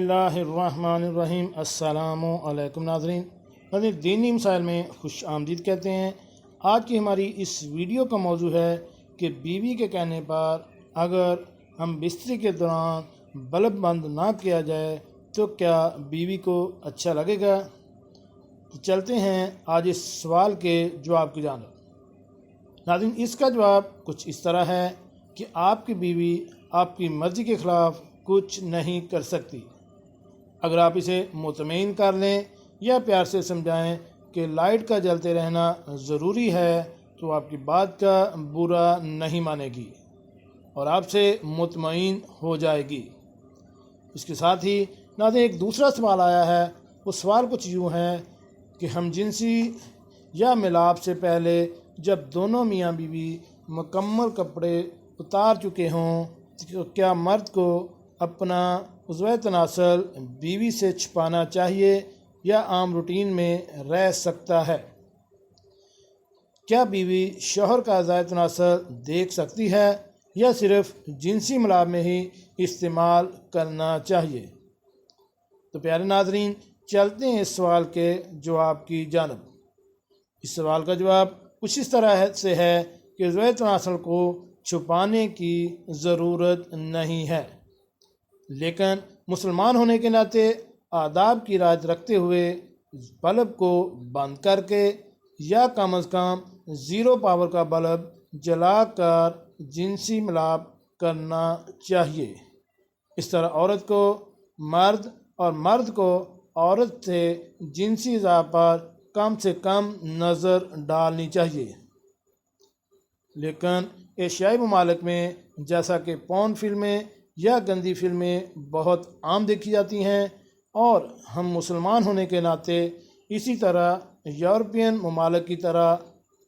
اللہ الرحمن الرحیم۔ السلام علیکم ناظرین، دینی مسائل میں خوش آمدید کہتے ہیں۔ آج کی ہماری اس ویڈیو کا موضوع ہے کہ بیوی کے کہنے پر اگر ہم بستری کے دوران بلب بند نہ کیا جائے تو کیا بیوی کو اچھا لگے گا؟ تو چلتے ہیں آج اس سوال کے جواب کی جانب۔ ناظرین، اس کا جواب کچھ اس طرح ہے کہ آپ کی بیوی آپ کی مرضی کے خلاف کچھ نہیں کر سکتی۔ اگر آپ اسے مطمئن کر لیں یا پیار سے سمجھائیں کہ لائٹ کا جلتے رہنا ضروری ہے تو آپ کی بات کا برا نہیں مانے گی اور آپ سے مطمئن ہو جائے گی۔ اس کے ساتھ ہی ناظرین ایک دوسرا سوال آیا ہے۔ وہ سوال کچھ یوں ہے کہ ہم جنسی یا ملاپ سے پہلے جب دونوں میاں بیوی مکمل کپڑے اتار چکے ہوں تو کیا مرد کو اپنا عضو تناسل بیوی سے چھپانا چاہیے یا عام روٹین میں رہ سکتا ہے؟ کیا بیوی شوہر کا اعضاء تناسل دیکھ سکتی ہے یا صرف جنسی ملاپ میں ہی استعمال کرنا چاہیے؟ تو پیارے ناظرین، چلتے ہیں اس سوال کے جواب کی جانب۔ اس سوال کا جواب کچھ اس طرح سے ہے کہ عضو تناسل کو چھپانے کی ضرورت نہیں ہے، لیکن مسلمان ہونے کے ناطے آداب کی رعایت رکھتے ہوئے بلب کو بند کر کے یا کم از کم 0 پاور کا بلب جلا کر جنسی ملاپ کرنا چاہیے۔ اس طرح عورت کو مرد اور مرد کو عورت سے جنسی اعضاء پر کم سے کم نظر ڈالنی چاہیے۔ لیکن ایشیائی ممالک میں جیسا کہ پورن فلمیں یا گندی فلمیں بہت عام دیکھی جاتی ہیں اور ہم مسلمان ہونے کے ناطے اسی طرح یورپین ممالک کی طرح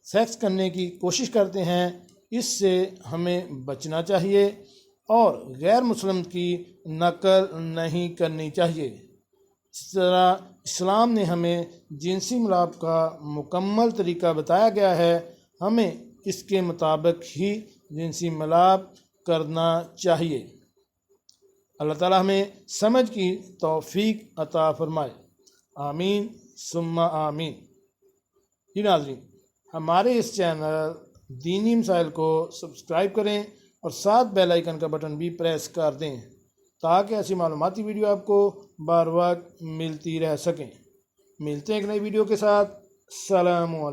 سیکس کرنے کی کوشش کرتے ہیں، اس سے ہمیں بچنا چاہیے اور غیر مسلم کی نقل نہیں کرنی چاہیے۔ اس طرح اسلام نے ہمیں جنسی ملاپ کا مکمل طریقہ بتایا گیا ہے، ہمیں اس کے مطابق ہی جنسی ملاپ کرنا چاہیے۔ اللہ تعالیٰ ہمیں سمجھ کی توفیق عطا فرمائے، آمین ثم آمین۔ جی ناظرین، ہمارے اس چینل دینی مسائل کو سبسکرائب کریں اور ساتھ بیل آئیکن کا بٹن بھی پریس کر دیں تاکہ ایسی معلوماتی ویڈیو آپ کو بار وقت ملتی رہ سکیں۔ ملتے ہیں ایک نئی ویڈیو کے ساتھ۔ السلام علیکم۔